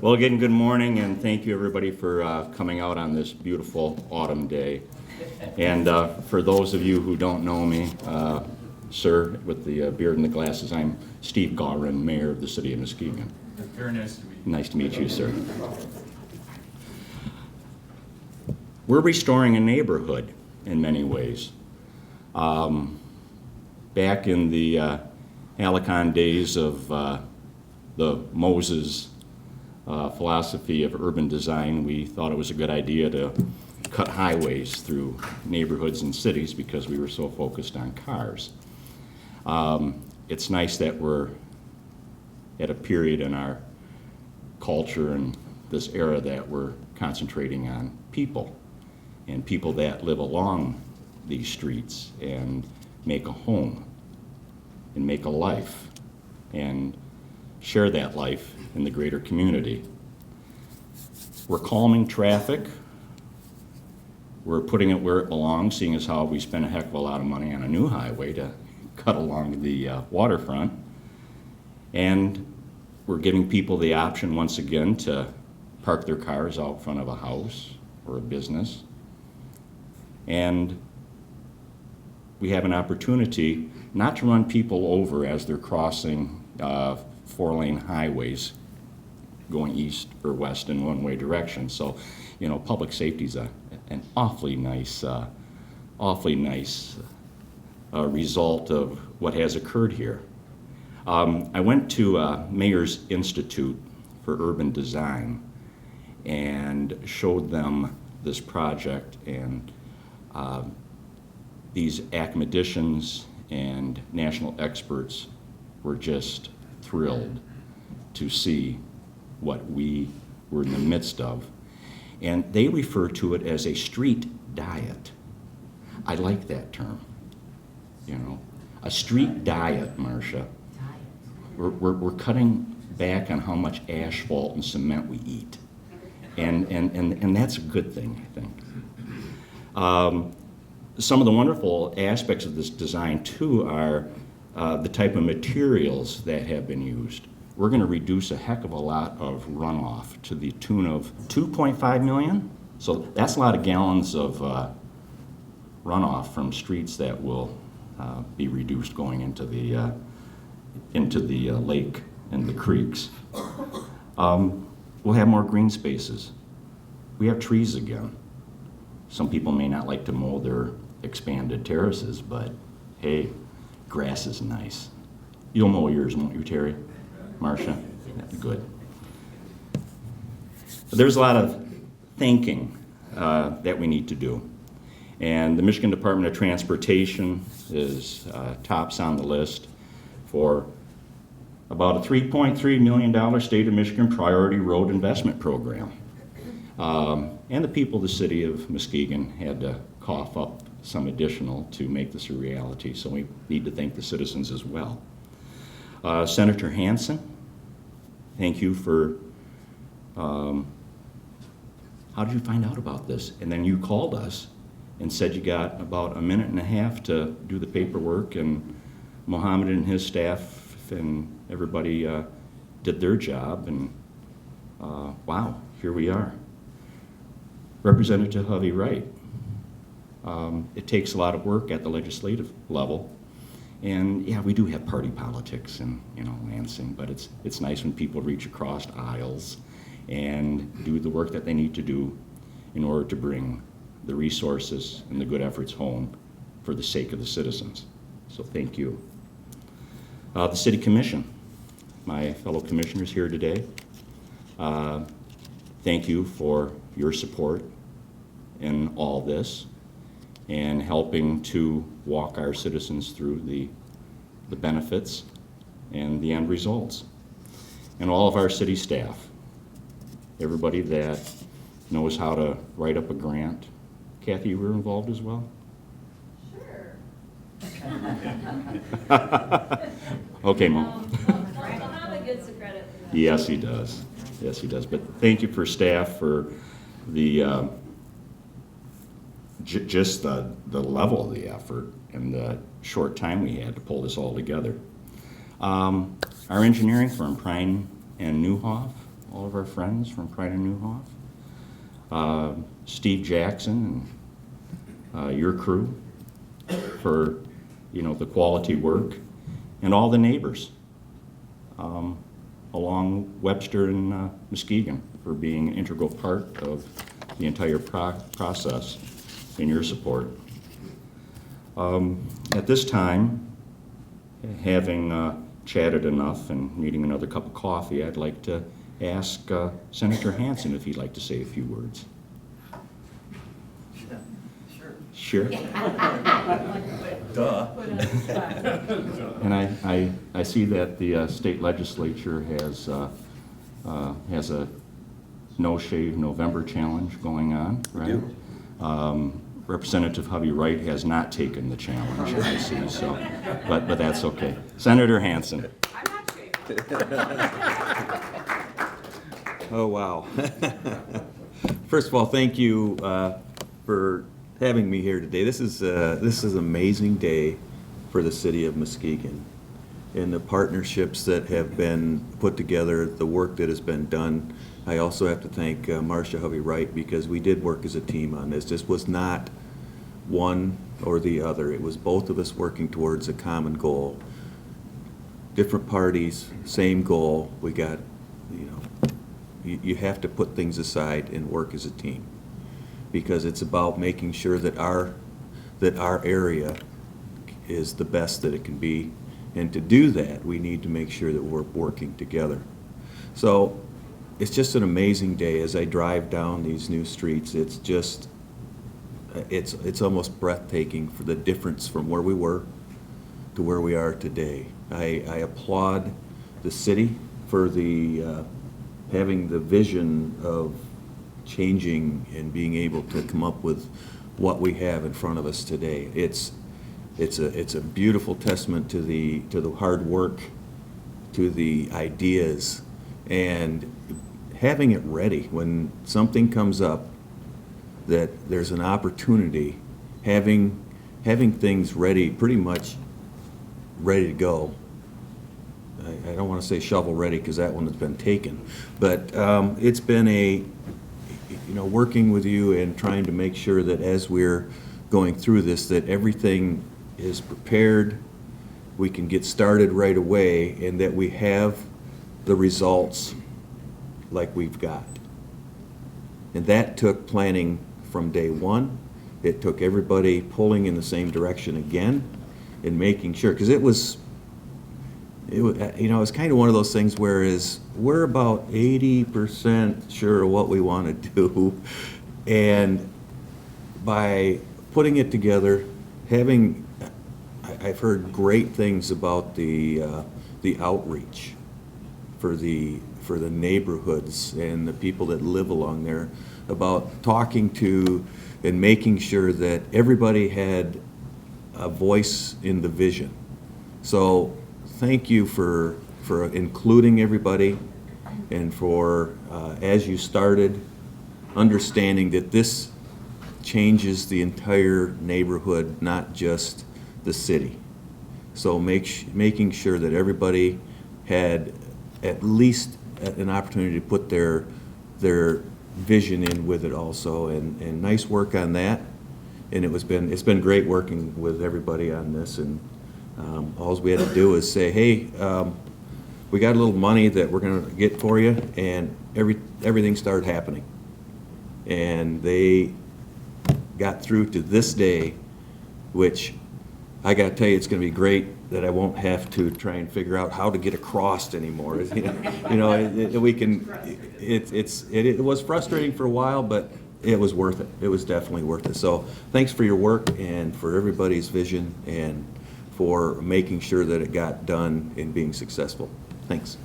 Well, again, good morning, and thank you everybody for coming out on this beautiful autumn day. And for those of you who don't know me, sir, with the beard and the glasses, I'm Steve Gawron, Mayor of the City of Muskegon. Very nice to meet you. Nice to meet you, sir. We're restoring a neighborhood in many ways. Back in the Halcyon days of the Moses philosophy of urban design, we thought it was a good idea to cut highways through neighborhoods and cities because we were so focused on cars. It's nice that we're at a period in our culture and this era that we're concentrating on people and people that live along these streets and make a home and make a life and share that life in the greater community. We're calming traffic. We're putting it where it belongs, seeing as how we spent a heck of a lot of money on a new highway to cut along the waterfront. And we're giving people the option once again to park their cars out front of a house or a business. And we have an opportunity not to run people over as they're crossing four-lane highways going east or west in one-way direction. So, you know, public safety is an awfully nice result of what has occurred here. I went to Mayor's Institute for Urban Design and showed them this project, and these academicians and national experts were just thrilled to see what we were in the midst of. And they refer to it as a street diet. I like that term, you know. A street diet, Marcia. We're cutting back on how much asphalt and cement we eat. And that's a good thing, I think. Some of the wonderful aspects of this design, too, are the type of materials that have been used. We're going to reduce a heck of a lot of runoff to the tune of 2.5 million. So that's a lot of gallons of runoff from streets that will be reduced going into the lake and the creeks. We'll have more green spaces. We have trees again. Some people may not like to mow their expanded terraces, but hey, grass is nice. You'll mow yours, won't you, Terry? Marcia? Good. There's a lot of thinking that we need to do. And the Michigan Department of Transportation is tops on the list for about a $3.3 million state of Michigan priority road investment program. And the people of the city of Muskegon had to cough up some additional to make this a reality, so we need to thank the citizens as well. Senator Hansen, thank you for, how did you find out about this? And then you called us and said you got about a minute and a half to do the paperwork, and Mohammed and his staff and everybody did their job, and wow, here we are. Representative Hovey, right. It takes a lot of work at the legislative level, and yeah, we do have party politics in, you know, Lansing, but it's nice when people reach across aisles and do the work that they need to do in order to bring the resources and the good efforts home for the sake of the citizens. So thank you. The City Commission, my fellow commissioners here today, thank you for your support in all this and helping to walk our citizens through the benefits and the end results. And all of our city staff, everybody that knows how to write up a grant. Kathy, you were involved as well? Sure. Okay, Mo. Mohammed gets the credit for that. Yes, he does. Yes, he does. But thank you for staff for the just the level of the effort and the short time we had to pull this all together. Our engineering firm, Prine and Newhoff, all of our friends from Pride of Newhoff, Steve Jackson and your crew for, the quality work, and all the neighbors along Webster and Muskegon for being an integral part of the entire process and your support. At this time, having chatted enough and needing another cup of coffee, I'd like to ask Senator Hansen if he'd like to say a few words. Sure. Duh. And I see that the state legislature has a No Shave November challenge going on, right? Representative Hovey Wright has not taken the challenge, I see, so, but that's okay. Senator Hansen. I'm not shaving. Oh, wow. First of all, thank you for having me here today. This is an amazing day for the city of Muskegon, and the partnerships that have been put together, the work that has been done. I also have to thank Marcia Hovey Wright, because we did work as a team on this. This was not one or the other. It was both of us working towards a common goal. Different parties, same goal. We got, you have to put things aside and work as a team, because it's about making sure that our area is the best that it can be. And to do that, we need to make sure that we're working together. So it's just an amazing day as I drive down these new streets. It's just, it's almost breathtaking for the difference from where we were to where we are today. I applaud the city for the having the vision of changing and being able to come up with what we have in front of us today. It's a beautiful testament to the hard work, to the ideas, and having it ready when something comes up that there's an opportunity, having things ready, pretty much ready to go. I don't want to say shovel ready, because that one has been taken, but it's been working with you and trying to make sure that as we're going through this, that everything is prepared, we can get started right away, and that we have the results like we've got. And that took planning from day one. It took everybody pulling in the same direction again and making sure, because it was kind of one of those things where we're about 80% sure of what we want to do, and by putting it together, I've heard great things about the outreach for the neighborhoods and the people that live along there, about talking to and making sure that everybody had a voice in the vision. So thank you for including everybody, and for, as you started, understanding that this changes the entire neighborhood, not just the city. So making sure that everybody had at least an opportunity to put their vision in with it also, and nice work on that. And it's been great working with everybody on this, and all we had to do is say, hey, we got a little money that we're going to get for you, and everything started happening. And they got through to this day, which I got to tell you, it's going to be great that I won't have to try and figure out how to get across anymore. We can. It was frustrating for a while, but it was worth it. It was definitely worth it. So thanks for your work and for everybody's vision and for making sure that it got done and being successful. Thanks.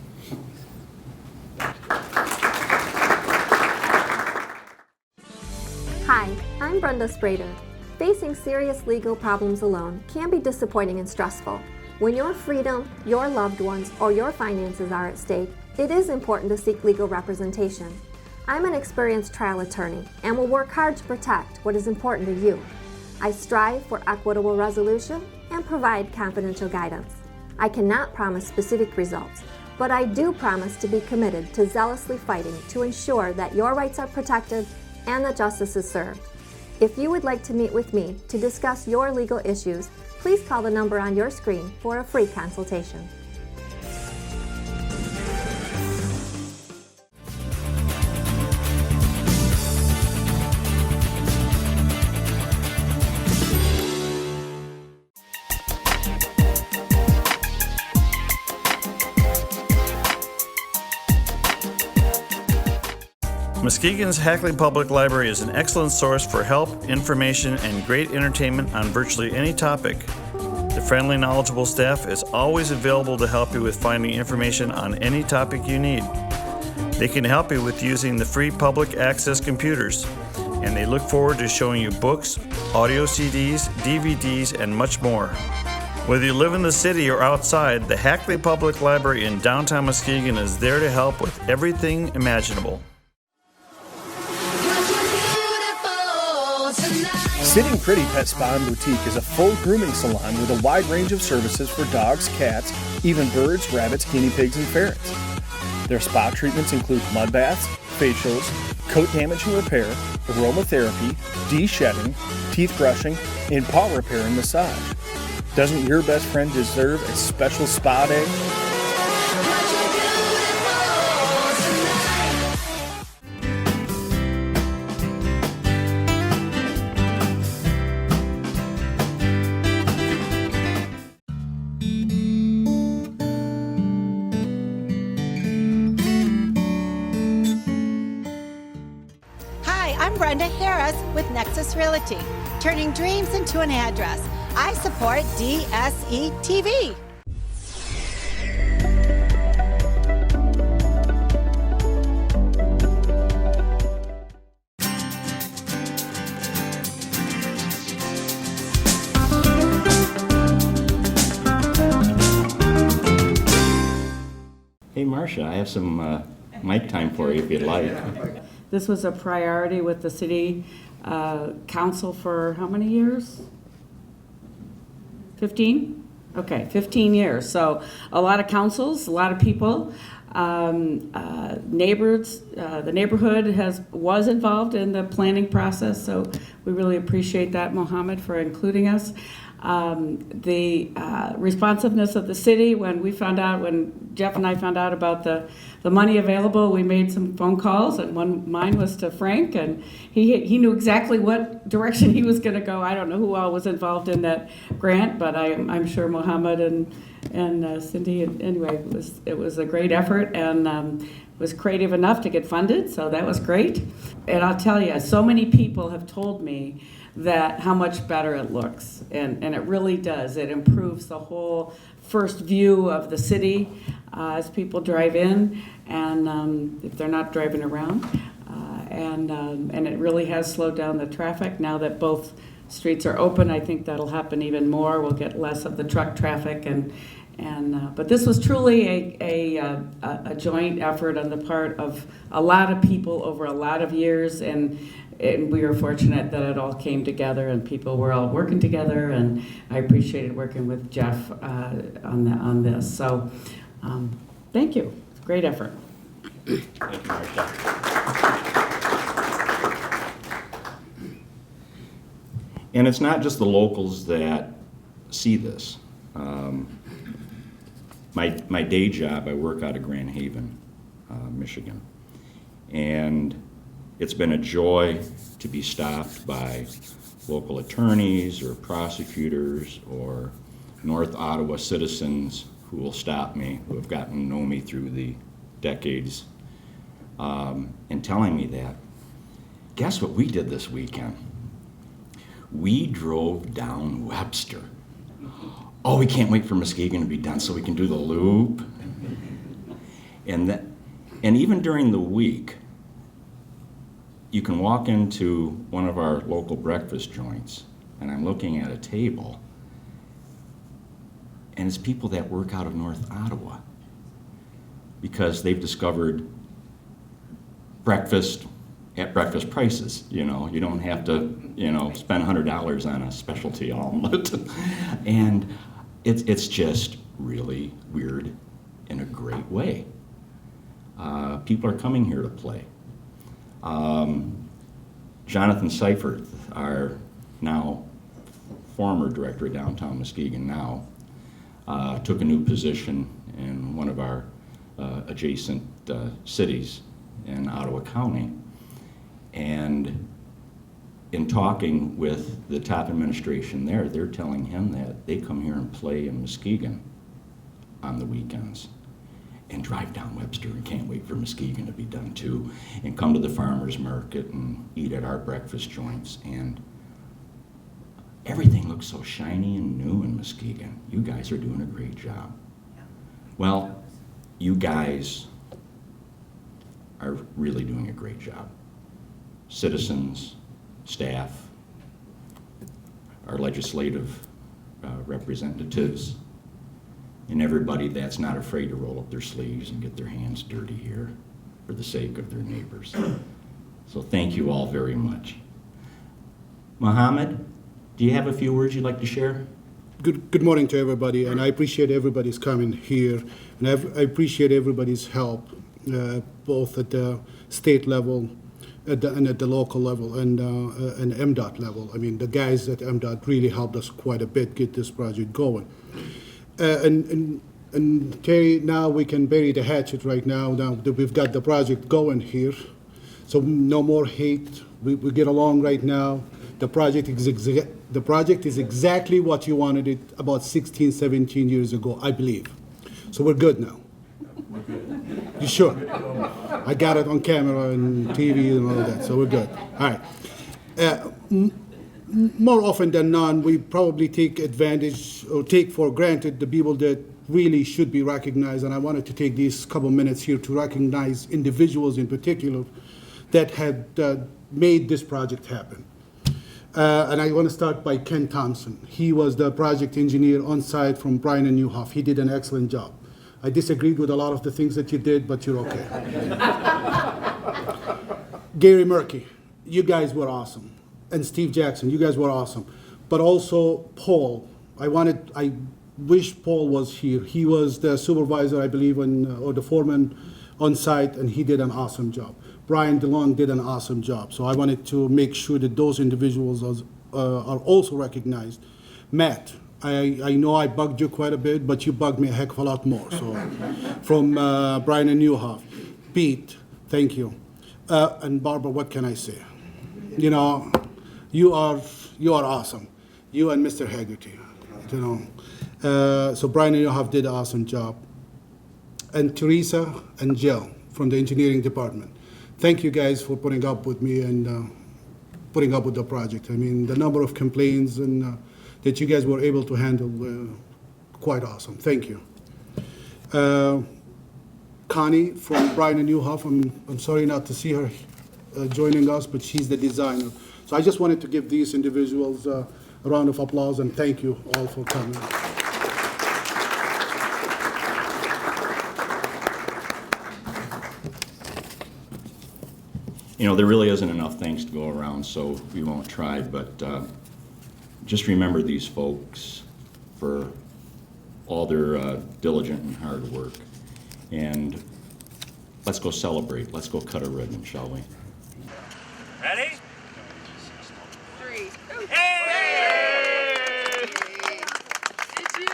Hi, I'm Brenda Sprader. Facing serious legal problems alone can be disappointing and stressful. When your freedom, your loved ones, or your finances are at stake, it is important to seek legal representation. I'm an experienced trial attorney and will work hard to protect what is important to you. I strive for equitable resolution and provide confidential guidance. I cannot promise specific results, But I do promise to be committed to zealously fighting to ensure that your rights are protected and that justice is served. If you would like to meet with me to discuss your legal issues, please call the number on your screen for a free consultation. Muskegon's Hackley Public Library is an excellent source for help, information, and great entertainment on virtually any topic. The friendly, knowledgeable staff is always available to help you with finding information on any topic you need. They can help you with using the free public access computers, and they look forward to showing you books, audio CDs, DVDs, and much more. Whether you live in the city or outside, the Hackley Public Library in downtown Muskegon is there to help with everything imaginable. Sitting Pretty Pet Spa and Boutique is a full grooming salon with a wide range of services for dogs, cats, even birds, rabbits, guinea pigs, and ferrets. Their spa treatments include mud baths, facials, coat damage and repair, aromatherapy, de-shedding, teeth brushing, and paw repair and massage. Doesn't your best friend deserve a special spa day? I'm Brenda Harris with Nexus Realty, turning dreams into an address. I support dseTV. Hey, Marcia, I have some mic time for you if you'd like. This was a priority with the city council for how many years? 15? Okay, 15 years. So a lot of councils, a lot of people, neighbors, the neighborhood was involved in the planning process, so we really appreciate that, Mohammed, for including us. The responsiveness of the city, when Jeff and I found out about the money available, we made some phone calls, and mine was to Frank, and he knew exactly what direction he was going to go. I don't know who all was involved in that grant, but I'm sure Mohammed and Cindy. Anyway, it was a great effort, and was creative enough to get funded, so that was great. And I'll tell you, so many people have told me that how much better it looks, and it really does. It improves the whole first view of the city as people drive in, and if they're not driving around, and it really has slowed down the traffic. Now that both streets are open, I think that'll happen even more. We'll get less of the truck traffic, but this was truly a joint effort on the part of a lot of people over a lot of years, and we were fortunate that it all came together and people were all working together, and I appreciated working with Jeff on this. So thank you. It's a great effort. Thank you, Marcia. And it's not just the locals that see this. My day job, I work out of Grand Haven, Michigan. And it's been a joy to be stopped by local attorneys or prosecutors or North Ottawa citizens who will stop me, who have gotten to know me through the decades, and telling me that. Guess what we did this weekend? We drove down Webster. Oh, we can't wait for Muskegon to be done so we can do the loop. And even during the week, you can walk into one of our local breakfast joints, and I'm looking at a table, and it's people that work out of North Ottawa because they've discovered breakfast at breakfast prices. You don't have to, spend $100 on a specialty omelet. And it's just really weird in a great way. People are coming here to play. Jonathan Seifert, our now former director of downtown Muskegon now, took a new position in one of our adjacent cities in Ottawa County. And in talking with the top administration there, they're telling him that they come here and play in Muskegon on the weekends and drive down Webster and can't wait for Muskegon to be done too, and come to the farmer's market and eat at our breakfast joints. And everything looks so shiny and new in Muskegon. You guys are doing a great job. Well, you guys are really doing a great job. Citizens, staff, our legislative representatives, and everybody that's not afraid to roll up their sleeves and get their hands dirty here for the sake of their neighbors. So thank you all very much. Mohammed, do you have a few words you'd like to share? Good morning to everybody, and I appreciate everybody's coming here, and I appreciate everybody's help, both at the state level and at the local level and MDOT level. I mean, the guys at MDOT really helped us quite a bit get this project going. And Terry, now we can bury the hatchet right now. Now that we've got the project going here, so no more hate. We get along right now. The project is exactly what you wanted it about 16, 17 years ago, I believe. So we're good now. You sure? I got it on camera and TV and all of that, so we're good. All right. More often than not, we probably take advantage or take for granted the people that really should be recognized, and I wanted to take these couple minutes here to recognize individuals in particular that had made this project happen. And I want to start by Ken Thompson. He was the project engineer on site from Bryan and Newhoff. He did an excellent job. I disagreed with a lot of the things that you did, but you're okay. Gary Murky, you guys were awesome. And Steve Jackson, you guys were awesome. But also Paul, I wish Paul was here. He was the supervisor, I believe, or the foreman on site, and he did an awesome job. Brian DeLong did an awesome job. So I wanted to make sure that those individuals are also recognized. Matt, I know I bugged you quite a bit, but you bugged me a heck of a lot more. So from Bryan and Newhoff. Pete, thank you. And Barbara, what can I say? You know, you are awesome. You and Mr. Haggerty, you know. So Bryan and Newhoff did an awesome job. And Teresa and Jill from the engineering department. Thank you guys for putting up with me and putting up with the project. I mean, the number of complaints and that you guys were able to handle were quite awesome. Thank you. Connie from Bryan and Newhoff, I'm sorry not to see her joining us, but she's the designer. So I just wanted to give these individuals a round of applause and thank you all for coming. You know, there really isn't enough thanks to go around, so we won't try, but just remember these folks for all their diligent and hard work. And let's go celebrate. Let's go cut a ribbon, shall we? Ready? 3. Hey! Did you?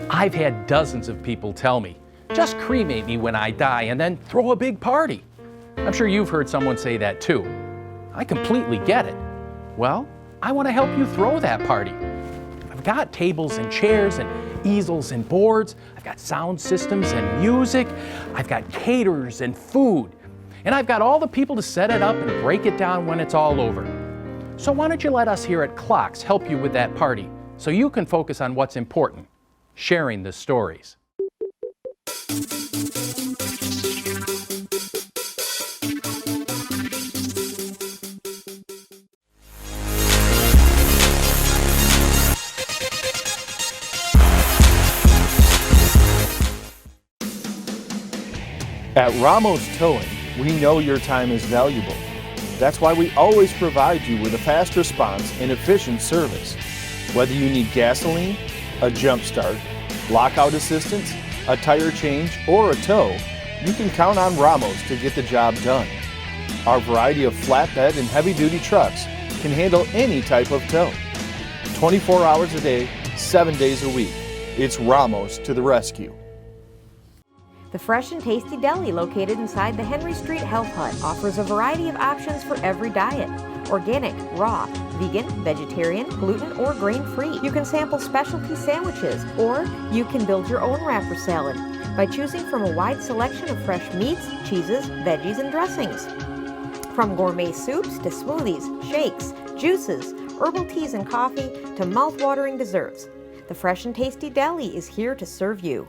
I've had dozens of people tell me, just cremate me when I die and then throw a big party. I'm sure you've heard someone say that too. I completely get it. Well, I want to help you throw that party. I've got tables and chairs and easels and boards. I've got sound systems and music. I've got caterers and food. And I've got all the people to set it up and break it down when it's all over. So why don't you let us here at Clocks help you with that party so you can focus on what's important, sharing the stories. At Ramos Towing, We know your time is valuable. That's why we always provide you with a fast response and efficient service. Whether you need gasoline, a jump start, lockout assistance, a tire change, or a tow, you can count on Ramos to get the job done. Our variety of flatbed and heavy-duty trucks can handle any type of tow. 24 hours a day, 7 days a week. It's Ramos to the rescue. The Fresh and Tasty Deli, located inside the Henry Street Health Hut, offers a variety of options for every diet. Organic, raw, vegan, vegetarian, gluten, or grain-free. You can sample specialty sandwiches, or you can build your own wrapper salad by choosing from a wide selection of fresh meats, cheeses, veggies, and dressings. From gourmet soups to smoothies, shakes, juices, herbal teas and coffee to mouth-watering desserts, the Fresh and Tasty Deli is here to serve you.